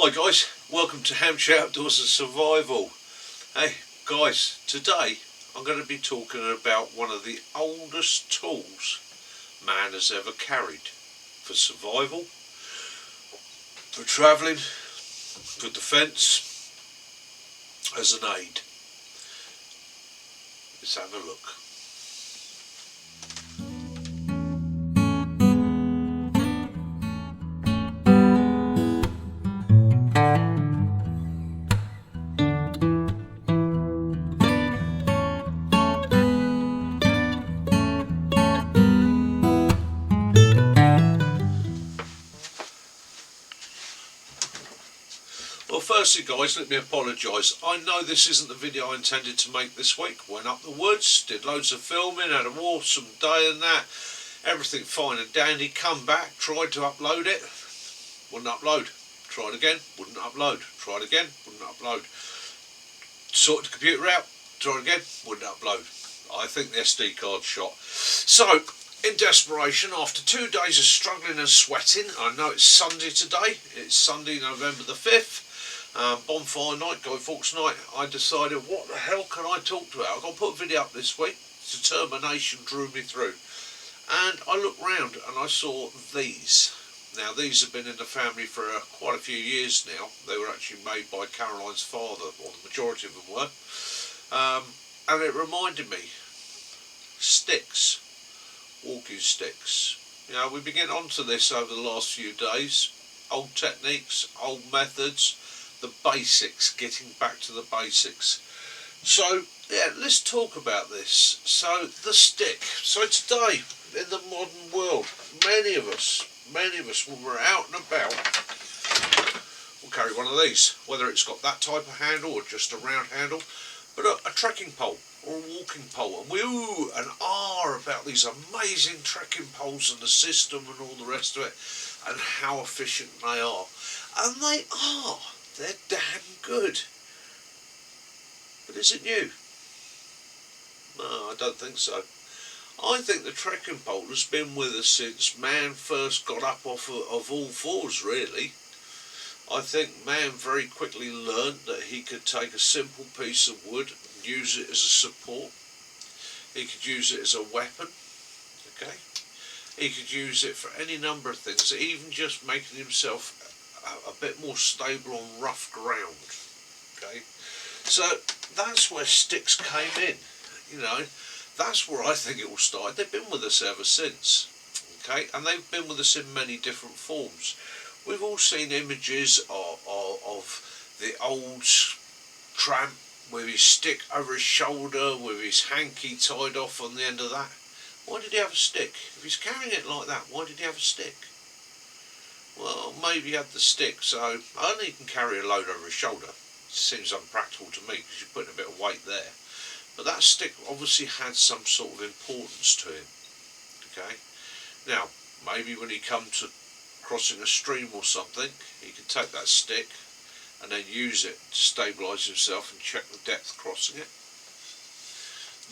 Hi guys, welcome to Hampshire Outdoors and Survival. Hey guys, today I'm going to be talking about one of the oldest tools man has ever carried for survival, for travelling, for defence, as an aid. Let's have a look. Well, firstly guys, let me apologise. I know this isn't the video I intended to make this week. Went up the woods, did loads of filming, had an awesome day and that. Everything fine and dandy. Come back, tried to upload it, wouldn't upload. Tried again, wouldn't upload. Tried again, wouldn't upload. Sorted the computer out, tried again, wouldn't upload. I think the SD card shot. So, in desperation, after 2 days of struggling and sweating, I know it's Sunday today, it's Sunday, November the 5th, bonfire night, Guy Fawkes night. I decided, what the hell can I talk about? I've got to put a video up this week. Determination drew me through. And I looked round and I saw these. Now these have been in the family for quite a few years now. They were actually made by Caroline's father, or the majority of them were. And it reminded me, sticks, walking sticks. You know, we've been getting onto this over the last few days. Old techniques, old methods, the basics, getting back to the basics. So yeah, let's talk about this. So the stick. So today, in the modern world, many of us when we're out and about will carry one of these, whether it's got that type of handle or just a round handle, but a trekking pole or a walking pole. And we ooh and ah about these amazing trekking poles and the system and all the rest of it and how efficient they are. And they are. They're damn good. But is it new? No, I don't think so. I think the trekking pole has been with us since man first got up off of all fours, really. I think man very quickly learnt that he could take a simple piece of wood and use it as a support. He could use it as a weapon, okay? He could use it for any number of things, even just making himself a bit more stable on rough ground, okay? So that's where sticks came in, you know. That's where I think it all started. They've been with us ever since, okay? And they've been with us in many different forms. We've all seen images of the old tramp with his stick over his shoulder, with his hanky tied off on the end of that. Why did he have a stick? If he's carrying it like that, why did he have a stick? Well, maybe he had the stick so only he can carry a load over his shoulder. It seems unpractical to me because you're putting a bit of weight there. But that stick obviously had some sort of importance to him, okay? Now, maybe when he come to crossing a stream or something, he could take that stick and then use it to stabilise himself and check the depth crossing it.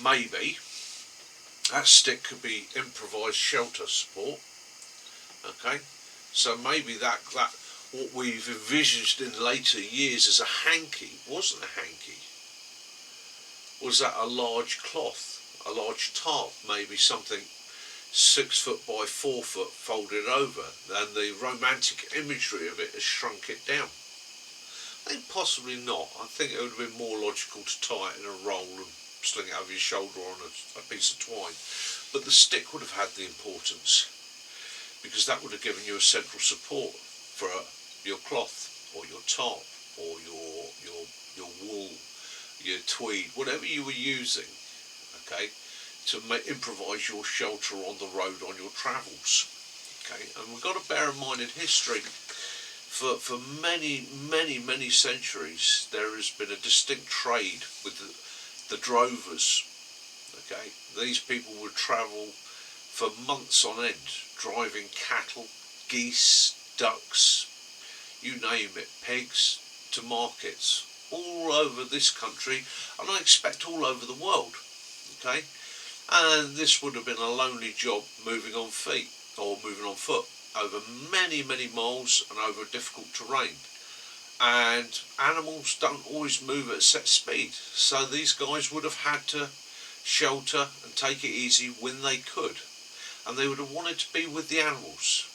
Maybe that stick could be improvised shelter support, okay? So maybe that what we've envisaged in later years as a hanky wasn't a hanky. Was that a large cloth, a large tarp, maybe something 6 foot by 4 foot folded over, and the romantic imagery of it has shrunk it down? I think possibly not. I think it would have been more logical to tie it in a roll and sling it over your shoulder on a piece of twine. But the stick would have had the importance, because that would have given you a central support for your cloth or your tarp or your wool, your tweed, whatever you were using, okay, to improvise your shelter on the road on your travels, okay. And we've got to bear in mind in history, for many centuries, there has been a distinct trade with the drovers, okay. These people would travel for months on end, driving cattle, geese, ducks, you name it, pigs, to markets all over this country, and I expect all over the world, okay. And this would have been a lonely job, moving on foot over many miles and over difficult terrain. and animals don't always move at a set speed, so these guys would have had to shelter and take it easy when they could, and they would have wanted to be with the animals.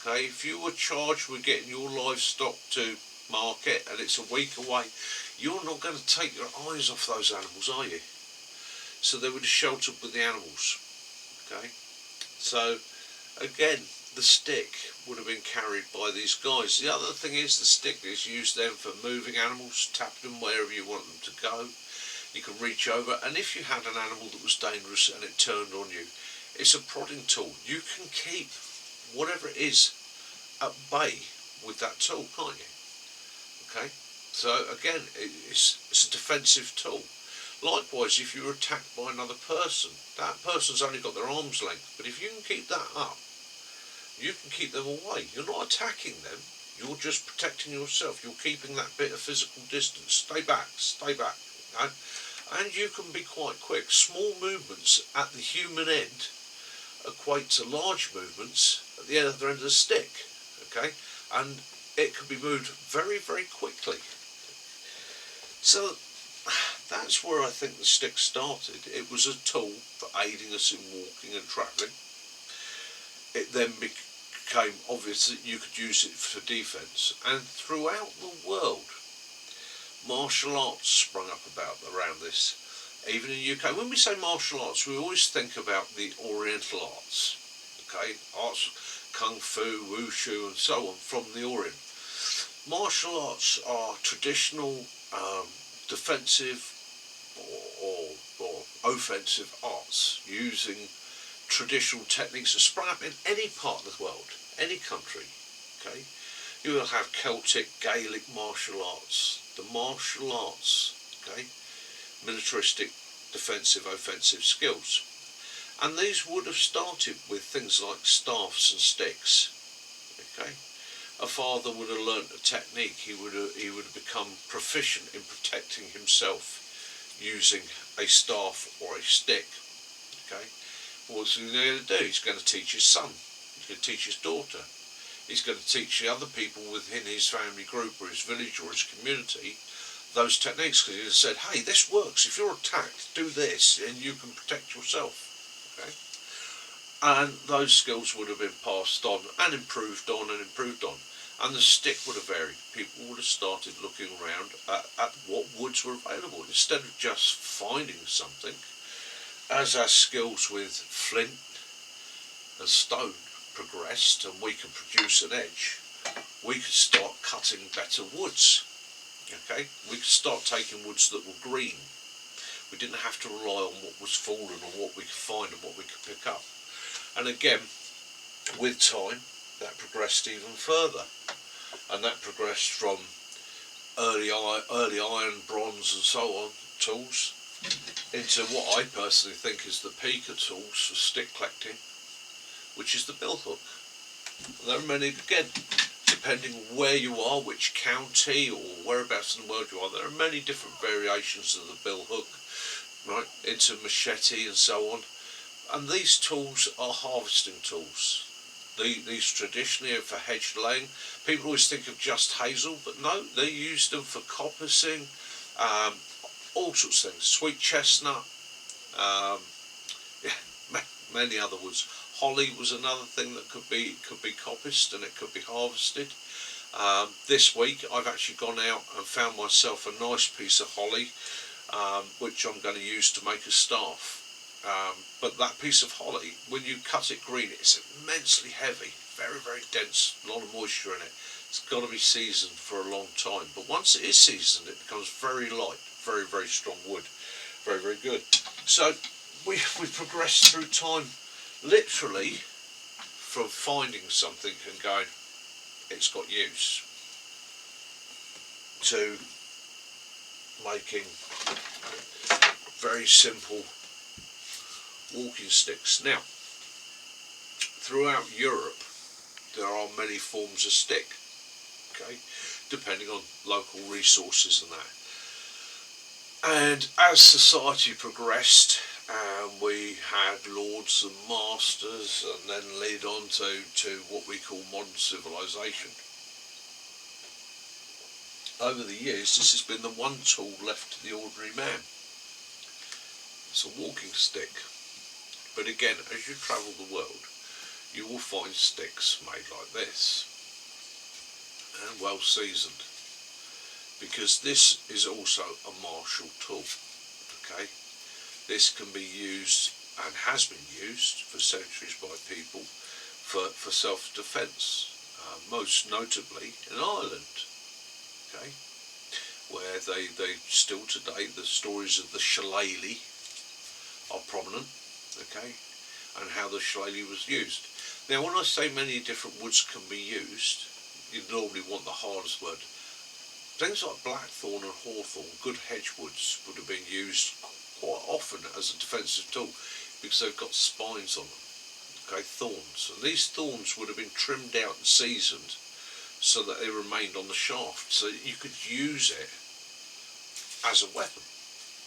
Okay, if you were charged with getting your livestock to market and it's a week away, you're not going to take your eyes off those animals, are you? So they would have sheltered with the animals. Okay, so again, the stick would have been carried by these guys. The other thing is, the stick is used then for moving animals, tapping them wherever you want them to go. You can reach over, and if you had an animal that was dangerous and it turned on you, it's a prodding tool. You can keep whatever it is at bay with that tool, can't you? Okay, so again, it's a defensive tool. Likewise, if you're attacked by another person, that person's only got their arm's length, but if you can keep that up, you can keep them away. You're not attacking them, you're just protecting yourself. You're keeping that bit of physical distance. Stay back, okay? And you can be quite quick. Small movements at the human end equate to large movements at the other end of the stick, okay? And it can be moved very, very quickly. So that's where I think the stick started. It was a tool for aiding us in walking and travelling. It then became obvious that you could use it for defence, and throughout the world martial arts sprung up around this. Even in the UK, when we say martial arts, we always think about the Oriental arts, okay, arts, kung fu, wushu and so on, from the Orient. Martial arts are traditional defensive or offensive arts using traditional techniques that sprung up in any part of the world, any country. Okay, you will have Celtic, Gaelic martial arts, the martial arts, okay, militaristic, defensive, offensive skills, and these would have started with things like staffs and sticks. Okay, a father would have learnt a technique. He would have become proficient in protecting himself using a staff or a stick. Okay, what's he going to do? He's going to teach his son. He's going to teach his daughter. He's going to teach the other people within his family group or his village or his community those techniques, because he said, hey, this works. If you're attacked, do this and you can protect yourself. Okay, and those skills would have been passed on and improved on and improved on, and the stick would have varied. People would have started looking around at what woods were available instead of just finding something. As our skills with flint and stone progressed and we could produce an edge, we could start cutting better woods. Okay, we could start taking woods that were green. We didn't have to rely on what was fallen or what we could find and what we could pick up. And again, with time, that progressed even further, and that progressed from early iron, bronze and so on tools into what I personally think is the peak of tools for stick collecting, which is the billhook. There are many, again, depending where you are, which county or whereabouts in the world you are, there are many different variations of the billhook, right, into machete and so on. And these tools are harvesting tools. These traditionally are for hedge laying. People always think of just hazel, but no, they use them for coppicing, all sorts of things. Sweet chestnut, yeah, many other woods. Holly was another thing that could be coppiced and it could be harvested. This week I've actually gone out and found myself a nice piece of holly, which I'm going to use to make a staff. But that piece of holly, when you cut it green, it's immensely heavy, very, very dense, a lot of moisture in it. It's got to be seasoned for a long time. But once it is seasoned, it becomes very light, very, very strong wood, very, very good. So we progressed through time, literally from finding something and going, it's got use, to making very simple walking sticks. Now, throughout Europe, there are many forms of stick, okay, depending on local resources and that. And as society progressed, we had lords and masters, and then lead on to what we call modern civilization. over the years, this has been the one tool left to the ordinary man. It's a walking stick. But again, as you travel the world, you will find sticks made like this, and well seasoned, because this is also a martial tool. Okay, this can be used and has been used for centuries by people for self-defence, most notably in Ireland. Okay, where they still today, the stories of the shillelagh are prominent. Okay, and how the shillelagh was used. Now, when I say many different woods can be used, you normally want the hardest wood. Things like blackthorn and hawthorn, good hedge woods, would have been used quite often as a defensive tool because they've got spines on them. Okay, thorns, and these thorns would have been trimmed out and seasoned so that they remained on the shaft, so that you could use it as a weapon.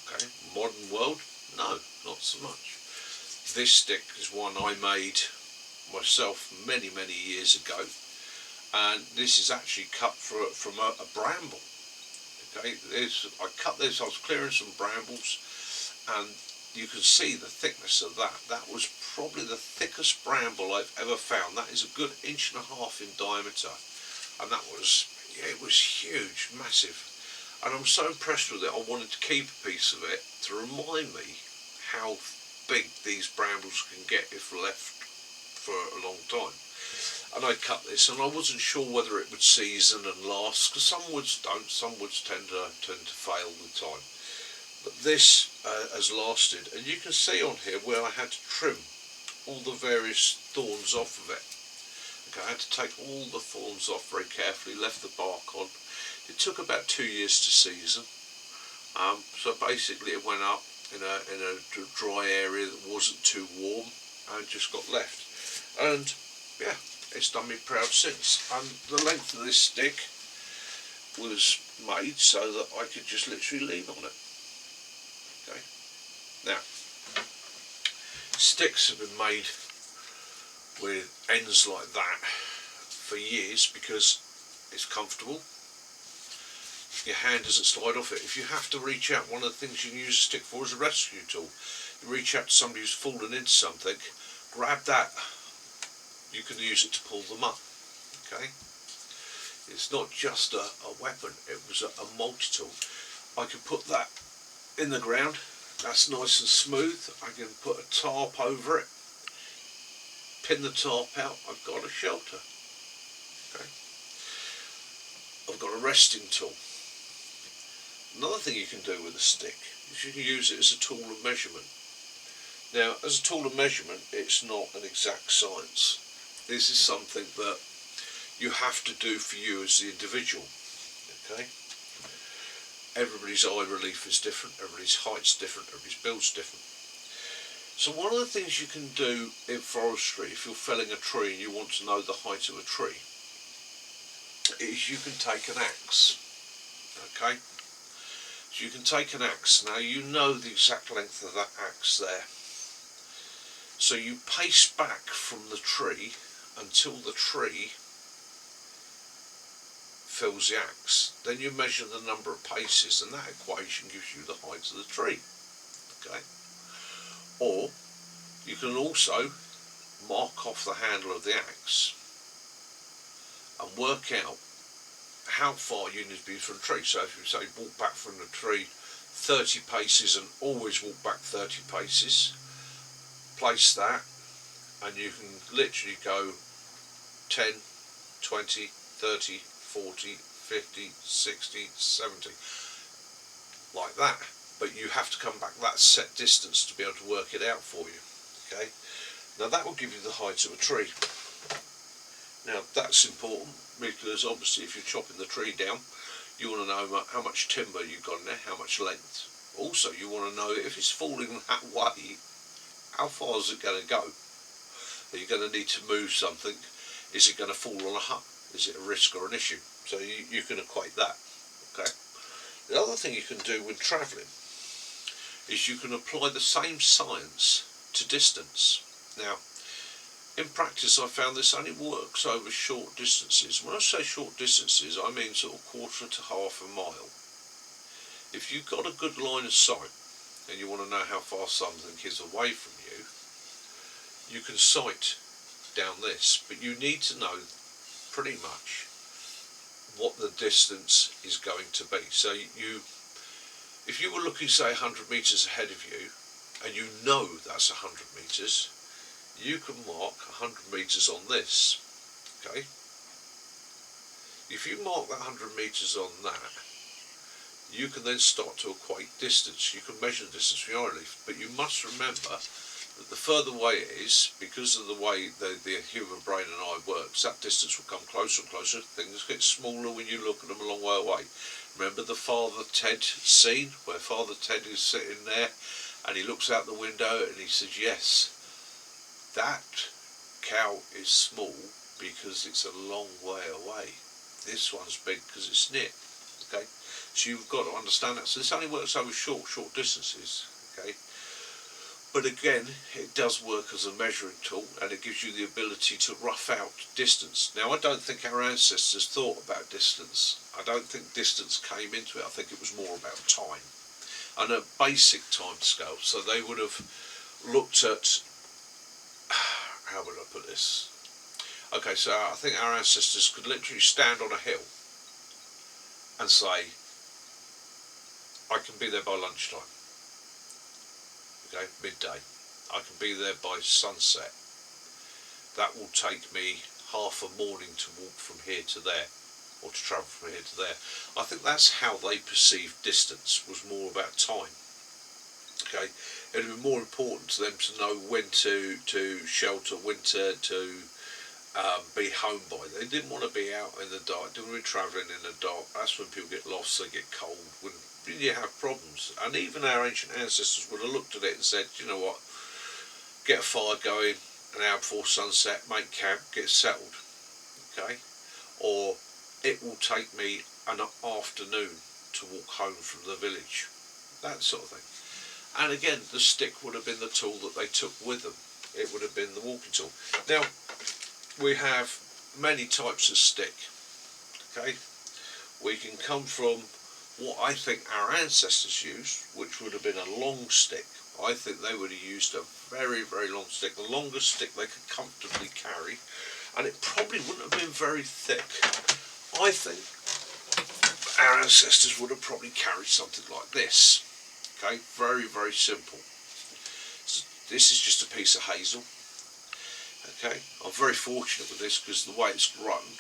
Okay, modern world, no, not so much. This stick is one I made myself many years ago, and this is actually cut from a bramble. Okay, I cut this, I was clearing some brambles, and you can see the thickness of that. That was probably the thickest bramble I've ever found. That is a good 1.5 inches in diameter, and that was, yeah, it was huge, massive, and I'm so impressed with it. I wanted to keep a piece of it to remind me how big these brambles can get if left for a long time. And I cut this, and I wasn't sure whether it would season and last, because some woods don't, some woods tend to fail with time. But this has lasted, and you can see on here where I had to trim all the various thorns off of it. Okay, I had to take all the thorns off very carefully, left the bark on. It took about 2 years to season. So basically it went up in a dry area that wasn't too warm, and just got left. And yeah, it's done me proud since. And the length of this stick was made so that I could just literally lean on it. Okay. Now, sticks have been made with ends like that for years because it's comfortable. Your hand doesn't slide off it. If you have to reach out, one of the things you can use a stick for is a rescue tool. You reach out to somebody who's fallen into something, grab that, you can use it to pull them up. Okay, it's not just a weapon, it was a multi-tool. I can put that in the ground, that's nice and smooth. I can put a tarp over it, pin the tarp out, I've got a shelter. Okay, I've got a resting tool. Another thing you can do with a stick is you can use it as a tool of measurement. Now, as a tool of measurement, it's not an exact science. This is something that you have to do for you as the individual. Okay? Everybody's eye relief is different, everybody's height's different, everybody's build's different. So one of the things you can do in forestry, if you're felling a tree and you want to know the height of a tree, is you can take an axe. Okay? So you can take an axe. Now you know the exact length of that axe there. So you pace back from the tree until the tree fills the axe. Then you measure the number of paces, and that equation gives you the height of the tree. Okay. Or you can also mark off the handle of the axe and work out how far you need to be from the tree. So if you say walk back from the tree 30 paces and always walk back 30 paces, place that, and you can literally go 10, 20, 30, 40, 50, 60, 70, like that. But you have to come back that set distance to be able to work it out for you. Okay. Now that will give you the height of a tree. Now that's important because obviously if you're chopping the tree down, you want to know how much timber you've got in there, how much length. Also you want to know if it's falling that way, how far is it going to go? Are you going to need to move something? Is it going to fall on a hut? Is it a risk or an issue? So you can equate that. Okay. The other thing you can do when travelling is you can apply the same science to distance. Now, in practice I found this only works over short distances. When I say short distances, I mean sort of quarter to half a mile. If you've got a good line of sight and you want to know how far something is away from you, you can sight down this, but you need to know pretty much what the distance is going to be. So if you were looking, say, 100 metres ahead of you, and you know that's 100 metres, you can mark 100 metres on this, okay? If you mark that 100 metres on that, you can then start to equate distance. You can measure the distance from your leaf, but you must remember that the further away it is, because of the way the human brain and eye works, that distance will come closer and closer. Things get smaller when you look at them a long way away. Remember the Father Ted scene, where Father Ted is sitting there and he looks out the window and he says, yes, that cow is small because it's a long way away. This one's big because it's near. Okay, so you've got to understand that. So this only works over short distances. Okay, but again, it does work as a measuring tool, and it gives you the ability to rough out distance. Now, I don't think our ancestors thought about distance. I don't think distance came into it. I think it was more about time and a basic time scale. So they would have looked at, how would I put this? Okay, so I think our ancestors could literally stand on a hill and say, I can be there by lunchtime. Okay, midday. I can be there by sunset. That will take me half a morning to walk from here to there, or to travel from here to there. I think that's how they perceived distance, was more about time. Okay, it would be more important to them to know when to shelter, when to be home by. They didn't want to be out in the dark. They were travelling in the dark. That's when people get lost, they get cold, when you have problems. And even our ancient ancestors would have looked at it and said, you know what, get a fire going an hour before sunset, make camp, get settled. Okay, or it will take me an afternoon to walk home from the village, that sort of thing. And again, the stick would have been the tool that they took with them. It would have been the walking tool. Now, we have many types of stick. Okay, we can come from what I think our ancestors used, which would have been a long stick. I think they would have used a very, very long stick, the longest stick they could comfortably carry, and it probably wouldn't have been very thick. I think our ancestors would have probably carried something like this. Okay, very, very simple. So this is just a piece of hazel. Okay, I'm very fortunate with this because the way it's grown,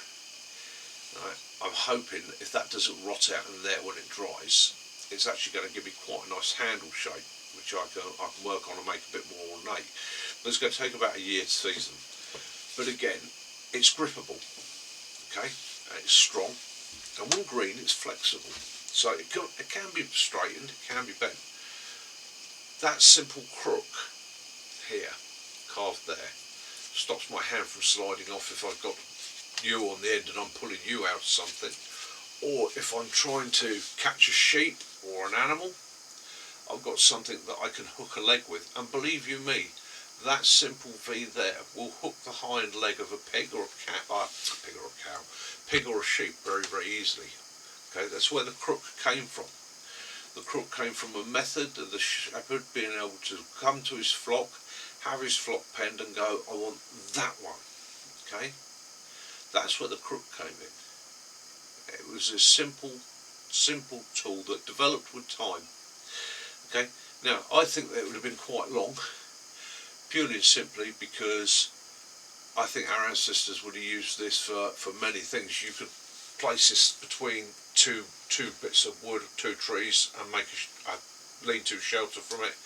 right, I'm hoping if that doesn't rot out in there when it dries, it's actually going to give me quite a nice handle shape, which I can work on and make a bit more ornate. But it's going to take about a year to season. But again, it's grippable. Okay, and it's strong, and when green, it's flexible, so it can be straightened, it can be bent. That simple crook here, carved there, stops my hand from sliding off if I've got you on the end and I'm pulling you out of something, or if I'm trying to catch a sheep or an animal, I've got something that I can hook a leg with. And believe you me, that simple V there will hook the hind leg of a pig or a pig or a sheep very, very easily. Okay, that's where the crook came from. The crook came from a method of the shepherd being able to come to his flock, have his flock penned and go, I want that one. Okay, that's where the crook came in. It was a simple tool that developed with time. Okay, now I think that it would have been quite long, purely and simply because I think our ancestors would have used this for many things. You could place this between two bits of wood, two trees, and make a lean-to shelter from it.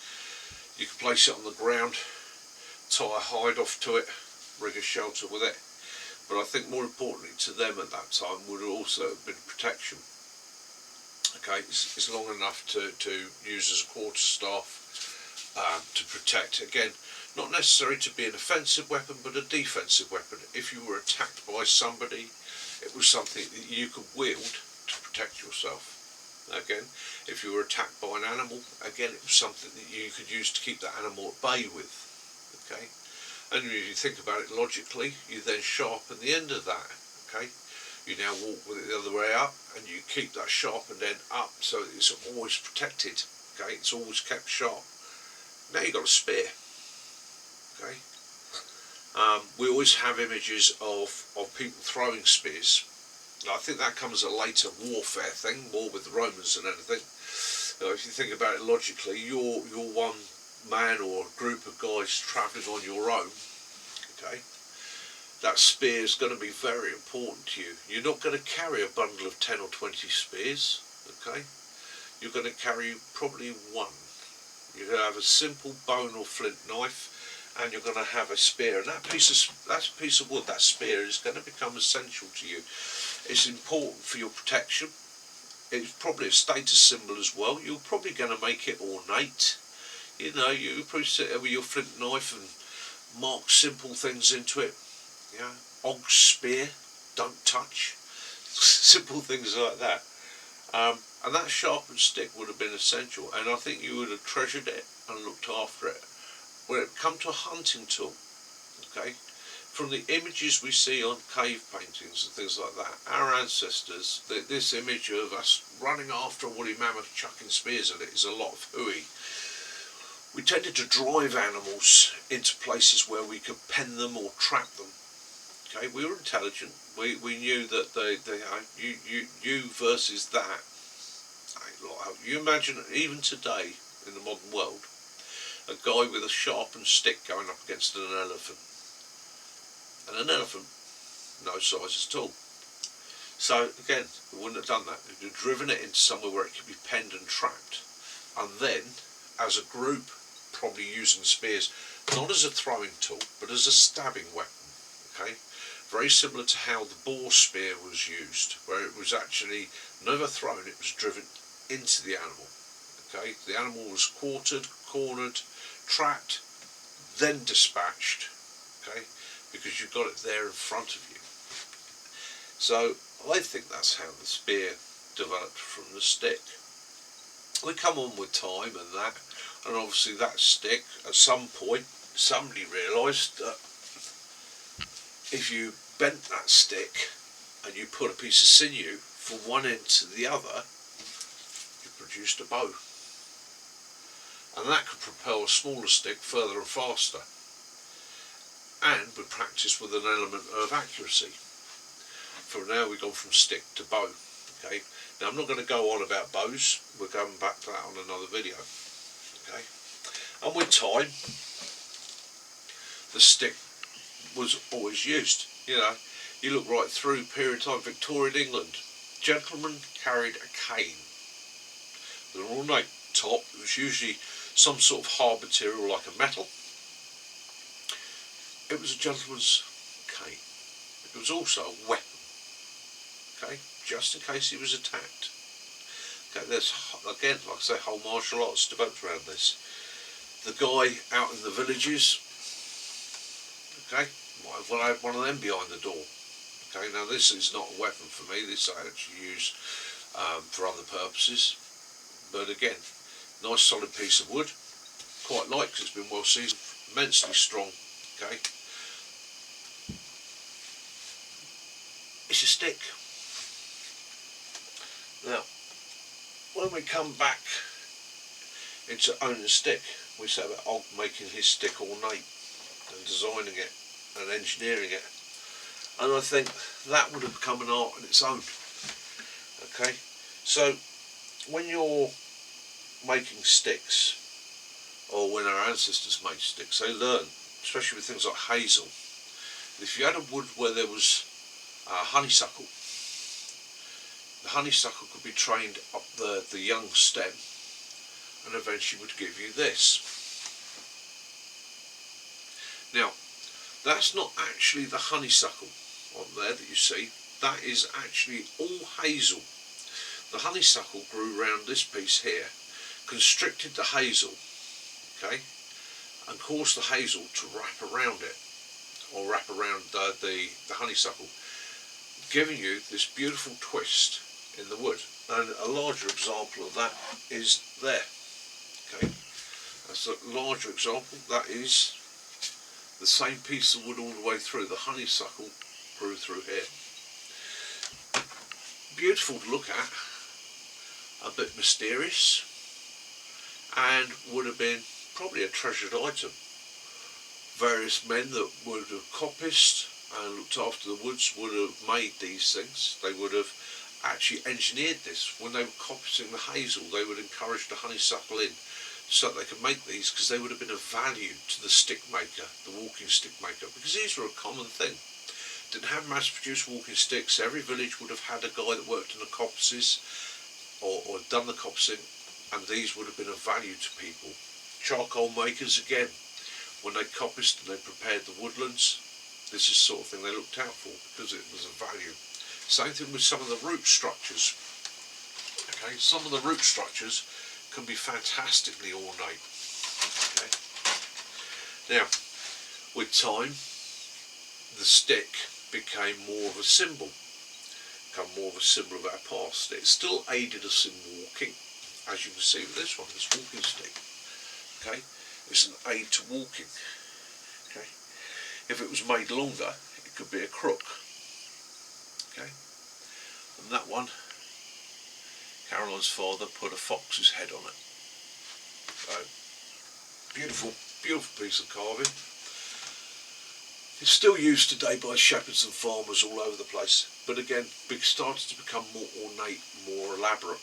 You could place it on the ground, tie a hide off to it, rig a shelter with it. But I think more importantly to them at that time would also have been protection. Okay, it's long enough to use as a quarterstaff to protect. Again, not necessary to be an offensive weapon, but a defensive weapon. If you were attacked by somebody, it was something that you could wield to protect yourself. Again, if you were attacked by an animal, again, it was something that you could use to keep that animal at bay with. Okay, And if you think about it logically, you then sharpen the end of that. Okay, you now walk with it the other way up, and you keep that sharpened end up so it's always protected. Okay, it's always kept sharp. Now you've got a spear. Okay, we always have images of people throwing spears. I think that comes as a later warfare thing, more with the Romans than anything. If you think about it logically, you're one man or a group of guys travelling on your own. Okay, that spear is going to be very important to you. You're not going to carry a bundle of 10 or 20 spears. Okay, you're going to carry probably one. You're going to have a simple bone or flint knife, and you're going to have a spear. And that piece of wood, that spear, is going to become essential to you. It's important for your protection. It's probably a status symbol as well. You're probably going to make it ornate. You know, you probably sit there with your flint knife and mark simple things into it. Yeah, Og spear, don't touch. Simple things like that. And that sharpened stick would have been essential, and I think you would have treasured it and looked after it. When it come to a hunting tool, okay, from the images we see on cave paintings and things like that, our ancestors, this image of us running after a woolly mammoth chucking spears at it is a lot of hooey. We tended to drive animals into places where we could pen them or trap them. Okay, we were intelligent. We knew that you versus that. You imagine even today in the modern world, a guy with a sharpened stick going up against an elephant, and an elephant, no size at all. So again, we wouldn't have done that. We'd have driven it into somewhere where it could be penned and trapped, and then, as a group, probably using spears not as a throwing tool but as a stabbing weapon. Okay, very similar to how the boar spear was used, where it was actually never thrown; it was driven into the animal. Okay, the animal was quartered, cornered, trapped, then dispatched. Okay, because you've got it there in front of you. So I think that's how the spear developed from the stick. We come on with time and that, and obviously that stick, at some point, somebody realised that if you bent that stick and you put a piece of sinew from one end to the other, you produced a bow. And that could propel a smaller stick further and faster, and we practice with an element of accuracy. For now we've gone from stick to bow. Okay, now I'm not going to go on about bows, we're going back to that on another video. Okay, and with time the stick was always used. You know, you look right through period of time, Victorian England, gentlemen carried a cane with an ornate top. It was usually some sort of hard material like a metal. It was a gentleman's cane. It was also a weapon. Okay, just in case he was attacked. Okay, there's again, like I say, whole martial arts developed around this. The guy out in the villages, okay, might have had one of them behind the door. Okay, now this is not a weapon for me. This I actually use for other purposes. But again, nice solid piece of wood. Quite like, because it's been well seasoned, immensely strong. Okay, it's a stick. Now, when we come back into owning a stick, we say about Og making his stick ornate and designing it and engineering it, and I think that would have become an art in its own. Okay, so when you're making sticks, or when our ancestors made sticks, they learned, especially with things like hazel, if you had a wood where there was honeysuckle, the honeysuckle could be trained up the young stem and eventually would give you this. Now, that's not actually the honeysuckle on there that you see, that is actually all hazel. The honeysuckle grew around this piece here, constricted the hazel, okay, and caused the hazel to wrap around it, or wrap around the honeysuckle, giving you this beautiful twist in the wood. And a larger example of that is there. Okay, that's a larger example. That is the same piece of wood all the way through. The honeysuckle grew through here. Beautiful to look at, a bit mysterious, and would have been probably a treasured item. Various men that would have coppiced and looked after the woods would have made these things. They would have actually engineered this. When they were coppicing the hazel, they would encourage the honeysuckle in so that they could make these, because they would have been of value to the stick maker, the walking stick maker, because these were a common thing. Didn't have mass-produced walking sticks. Every village would have had a guy that worked in the coppices or done the coppicing, and these would have been of value to people. Charcoal makers, again, when they coppiced and they prepared the woodlands, this is the sort of thing they looked out for because it was of value. Same thing with some of the root structures. Okay, some of the root structures can be fantastically ornate. Okay. Now, with time, the stick became more of a symbol, become more of a symbol of our past. It still aided us in walking, as you can see with this one, this walking stick. Okay, it's an aid to walking. Okay, if it was made longer, it could be a crook. Okay, and that one, Caroline's father put a fox's head on it. So, beautiful, beautiful piece of carving. It's still used today by shepherds and farmers all over the place, but again, it started to become more ornate, more elaborate.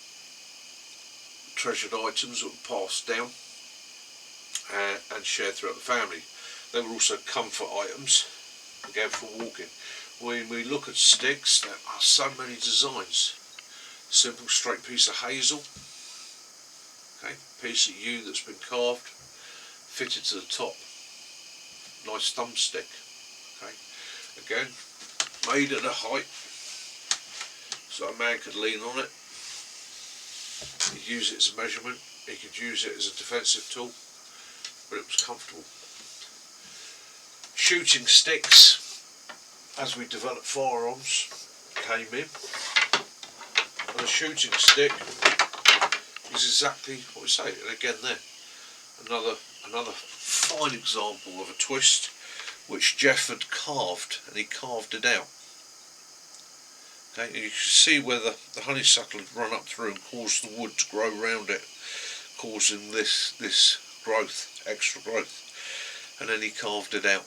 Treasured items that were passed down and shared throughout the family. They were also comfort items, again for walking. When we look at sticks, there are so many designs. Simple straight piece of hazel, okay, piece of yew that's been carved, fitted to the top, nice thumbstick. Okay, again, made at a height so a man could lean on it. He could use it as a measurement, he could use it as a defensive tool, but it was comfortable. Shooting sticks, as we developed firearms, came in, and a shooting stick is exactly what we say. And again, there, another fine example of a twist which Jeff had carved, and he carved it out. Okay, and you can see where the honeysuckle had run up through and caused the wood to grow around it, causing this growth, extra growth, and then he carved it out.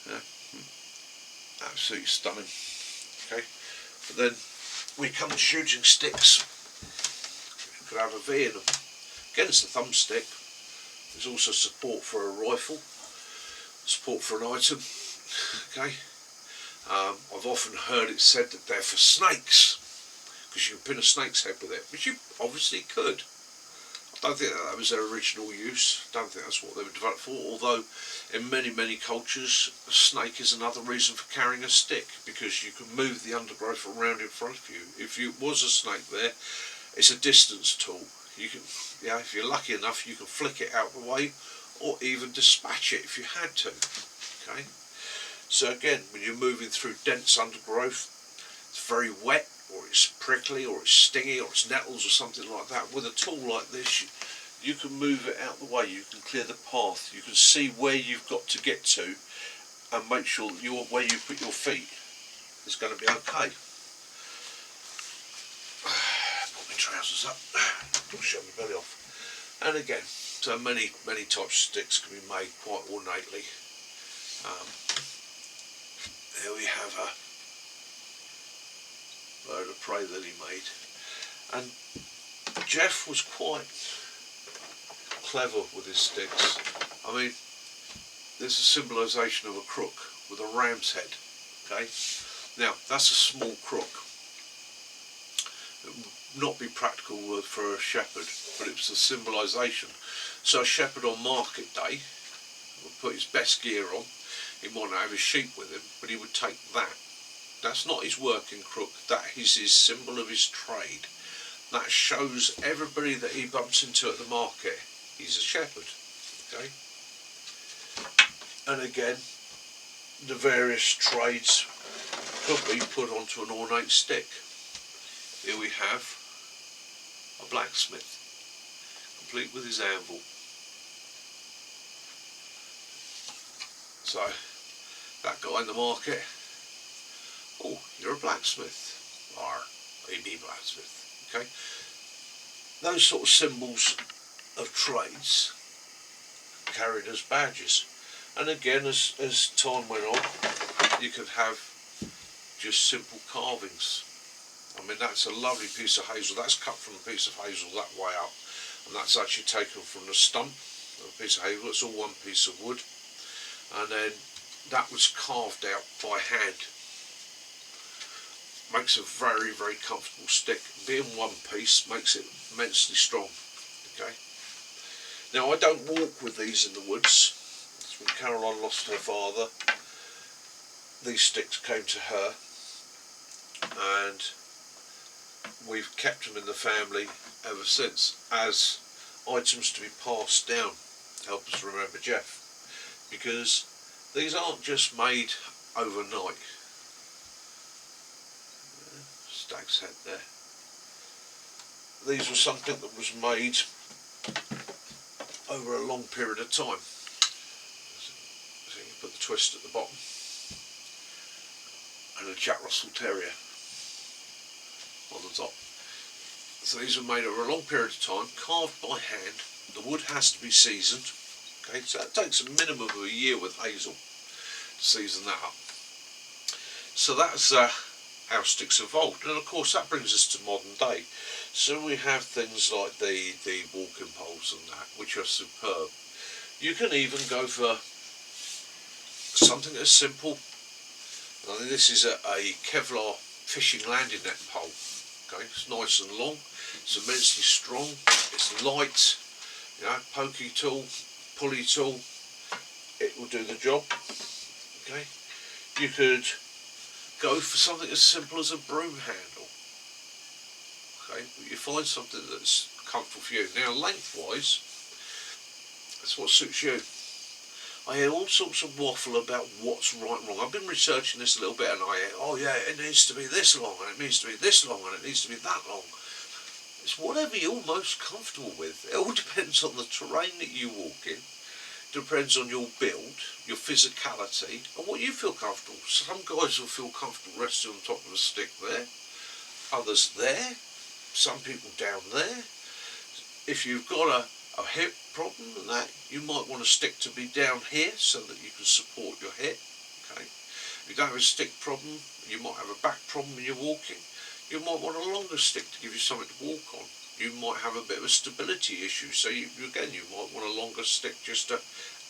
Yeah, absolutely stunning. Okay, but then we come to shooting sticks. You could have a V in them. Again, it's the thumbstick. There's also support for a rifle, support for an item. Okay, I've often heard it said that they're for snakes, because you can pin a snake's head with it, which you obviously could. I don't think that was their original use. I don't think that's what they were developed for, although in many cultures a snake is another reason for carrying a stick, because you can move the undergrowth around in front of you. If you was a snake there, it's a distance tool. You can, yeah, if you're lucky enough, you can flick it out the way, or even dispatch it if you had to. Okay, so again, when you're moving through dense undergrowth, it's very wet, or it's prickly, or it's stingy, or it's nettles or something like that. With a tool like this, you can move it out the way, you can clear the path, you can see where you've got to get to, and make sure that where you put your feet is going to be okay. Put my trousers up, show my belly off. And again, so many types of sticks can be made quite ornately. There we have a bird of prey that he made, and Jeff was quite clever with his sticks. I mean, there's a symbolisation of a crook with a ram's head. Okay, now that's a small crook. It would not be practical for a shepherd, but it was a symbolisation. So a shepherd on market day would put his best gear on. He might not have his sheep with him, but he would take that. That's not his working crook, that is his symbol of his trade. That shows everybody that he bumps into at the market, he's a shepherd. Okay? And again, the various trades could be put onto an ornate stick. Here we have a blacksmith, complete with his anvil. So that guy in the market, oh, you're a blacksmith, or EB blacksmith, okay? Those sort of symbols of trades carried as badges. And again, as time went on, you could have just simple carvings. I mean, that's a lovely piece of hazel. That's cut from a piece of hazel that way up, and that's actually taken from the stump of a piece of hazel. It's all one piece of wood, and then that was carved out by hand. Makes a very, very comfortable stick. Being one piece makes it immensely strong. Okay. Now, I don't walk with these in the woods. When Caroline lost her father, these sticks came to her, and we've kept them in the family ever since as items to be passed down to help us remember Jeff, because these aren't just made overnight. Stag's head there. These were something that was made over a long period of time. So you put the twist at the bottom, and a Jack Russell Terrier on the top. So these were made over a long period of time, carved by hand. The wood has to be seasoned. Okay, so that takes a minimum of a year with hazel to season that up. So that's how sticks evolved, and of course that brings us to modern day. So we have things like the walking poles and that, which are superb. You can even go for something as simple. I think this is a Kevlar fishing landing net pole. Okay, it's nice and long, it's immensely strong, it's light, you know, pokey tool, pulley tool, it will do the job. Okay, you could go for something as simple as a broom handle. Okay, but you find something that's comfortable for you. Now, lengthwise, that's what suits you. I hear all sorts of waffle about what's right and wrong. I've been researching this a little bit, and I hear, oh yeah, it needs to be this long, and it needs to be this long, and it needs to be that long. It's whatever you're most comfortable with. It all depends on the terrain that you walk in. It depends on your build, your physicality, and what you feel comfortable. Some guys will feel comfortable resting on top of a stick there, others there, some people down there. If you've got a hip problem and that, you might want a stick to be down here so that you can support your hip. Okay. If you don't have a stick problem, you might have a back problem when you're walking, you might want a longer stick to give you something to walk on. You might have a bit of a stability issue, so you might want a longer stick just to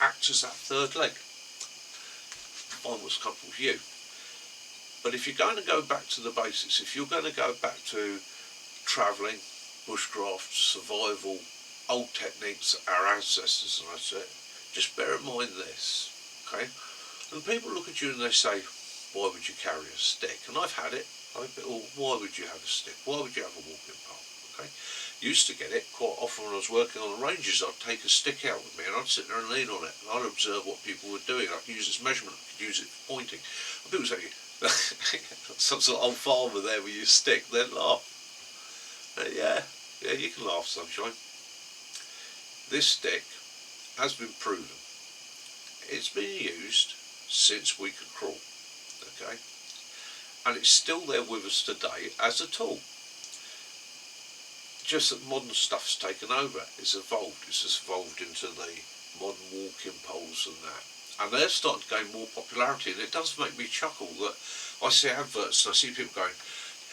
act as that third leg. Find what's comfortable for you. But if you're going to go back to the basics, if you're going to go back to travelling, bushcraft, survival, old techniques that our ancestors and I said, just bear in mind this, okay? And people look at you and they say, why would you carry a stick? And I've had it. Why would you have a stick? Why would you have a walking pole? Okay? Used to get it quite often when I was working on the ranges. I'd take a stick out with me and I'd sit there and lean on it, and I'd observe what people were doing. I could use its measurement, I could use it for pointing. And people say, some sort of old farmer there with your stick, they'd laugh. Yeah, you can laugh, sunshine. This stick has been proven. It's been used since we could crawl, okay? And it's still there with us today as a tool. Just that modern stuff's taken over. It's evolved. It's just evolved into the modern walking poles and that. And they're starting to gain more popularity, and it does make me chuckle that I see adverts and I see people going,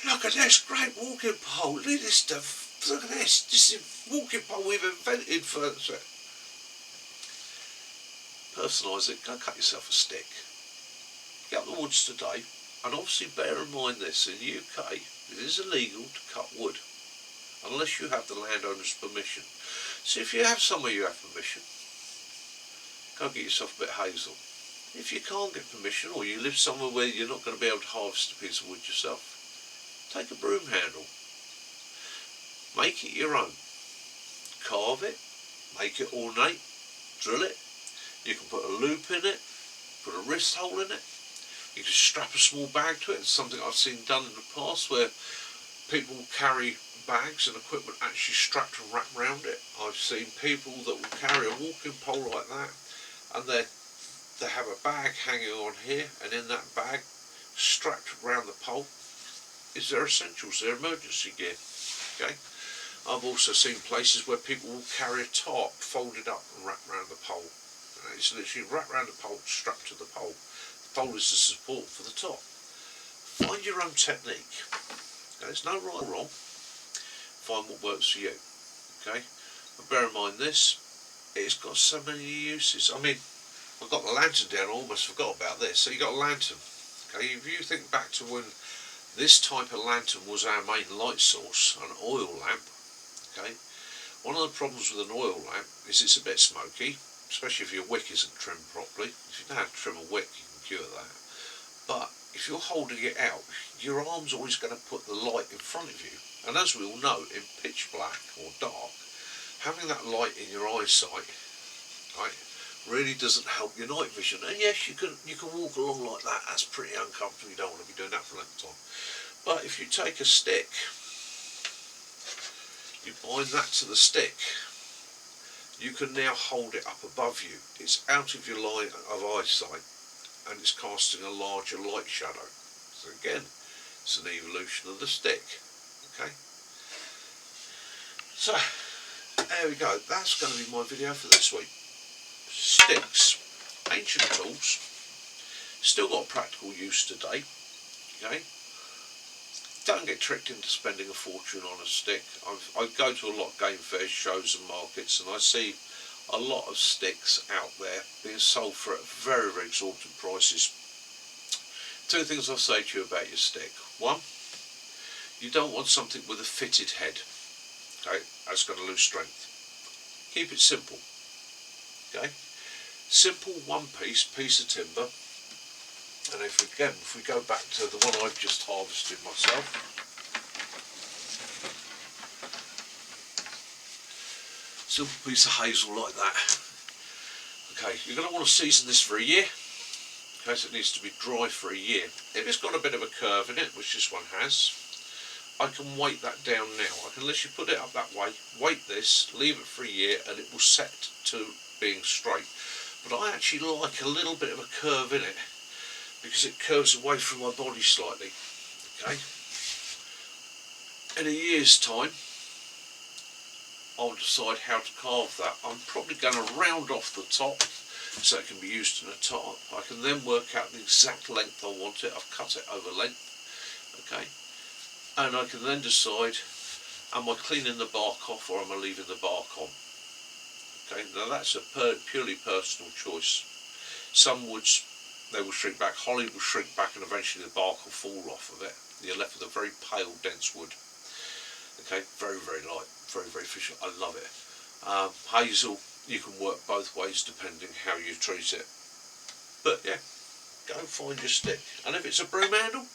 look at this great walking pole, look at this stuff. Look at this is a walking pole we've invented for... Personalise it, go cut yourself a stick. Get up the woods today, and obviously bear in mind this, in the UK it is illegal to cut wood unless you have the landowner's permission. So if you have somewhere you have permission, go get yourself a bit of hazel. If you can't get permission, or you live somewhere where you're not going to be able to harvest a piece of wood yourself, take a broom handle. Make it your own. Carve it, make it ornate, drill it. You can put a loop in it, put a wrist hole in it. You can strap a small bag to it. It's something I've seen done in the past where people carry bags and equipment actually strapped and wrapped around it. I've seen people that will carry a walking pole like that, and they're they have a bag hanging on here, and in that bag, strapped around the pole, is their essentials, their emergency gear. Okay. I've also seen places where people will carry a tarp folded up and wrapped around the pole. It's literally wrapped around the pole, strapped to the pole. The pole is the support for the top. Find your own technique. There's no right or wrong. Find what works for you. Okay. But bear in mind this, it's got so many uses. I mean, I've got the lantern down, I almost forgot about this. So you've got a lantern. Okay, if you think back to when this type of lantern was our main light source, an oil lamp. Okay, one of the problems with an oil lamp is it's a bit smoky, especially if your wick isn't trimmed properly. If you know how to trim a wick, you can cure that. But if you're holding it out, your arm's always going to put the light in front of you. And as we all know, in pitch black or dark, having that light in your eyesight, right, really doesn't help your night vision. And yes, you can walk along like that. That's pretty uncomfortable. You don't want to be doing that for a long time. But if you take a stick, you bind that to the stick, you can now hold it up above you. It's out of your line of eyesight, and it's casting a larger light shadow. So again, it's an evolution of the stick. Okay. So there we go. That's going to be my video for this week. Sticks, ancient tools, still got practical use today. Okay. Don't get tricked into spending a fortune on a stick. I go to a lot of game fairs, shows and markets, and I see a lot of sticks out there being sold for very, very exorbitant prices. Two things I'll say to you about your stick. One, you don't want something with a fitted head. Okay, that's going to lose strength. Keep it simple. Okay, simple one piece of timber. And if we go back to the one I've just harvested myself, simple piece of hazel like that. Okay, you're going to want to season this for a year, in case it needs to be dry for a year. If it's got a bit of a curve in it, which this one has, I can weight that down now. I can literally put it up that way, weight this, leave it for a year, and it will set to being straight. But I actually like a little bit of a curve in it, because it curves away from my body slightly. Okay. In a year's time, I'll decide how to carve that. I'm probably going to round off the top so it can be used in a tarp. I can then work out the exact length I want it. I've cut it over length. Okay. And I can then decide, am I cleaning the bark off or am I leaving the bark on? Okay. Now that's a purely personal choice. Some woods, they will shrink back. Holly will shrink back and eventually the bark will fall off of it. You're left with a very pale, dense wood. Okay, very, very light, very, very fishy. I love it. Hazel, you can work both ways depending how you treat it. But yeah, go find your stick. And if it's a broom handle,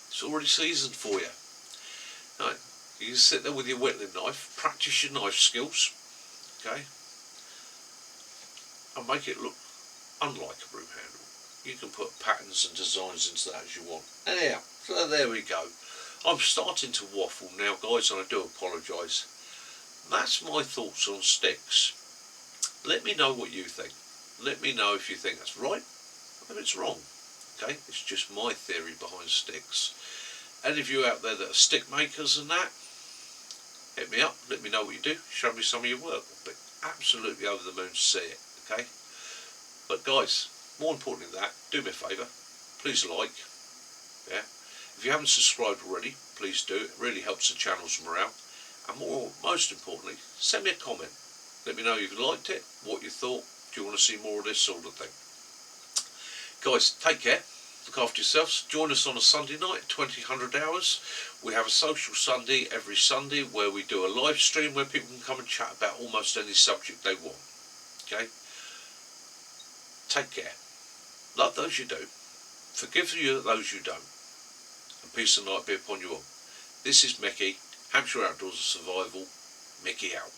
it's already seasoned for you. Right, you can sit there with your whittling knife, practice your knife skills, okay, and make it look unlike a broom handle. You can put patterns and designs into that as you want. Anyhow, so there we go. I'm starting to waffle now, guys, and I do apologise. That's my thoughts on sticks. Let me know what you think. Let me know if you think that's right or if it's wrong. Okay, it's just my theory behind sticks. Any of you out there that are stick makers and that, hit me up, let me know what you do, show me some of your work. I'll be absolutely over the moon to see it. Okay, but guys, more importantly than that, do me a favour, please like, yeah. If you haven't subscribed already, please do. It really helps the channel's morale. And most importantly, send me a comment. Let me know if you liked it, what you thought. Do you want to see more of this sort of thing? Guys, take care. Look after yourselves. Join us on a Sunday night, 2000 hours. We have a social Sunday every Sunday where we do a live stream where people can come and chat about almost any subject they want. Okay? Take care. Love those you do. Forgive those you don't. And peace and light be upon you all. This is Mickey, Hampshire Outdoors and Survival. Mickey out.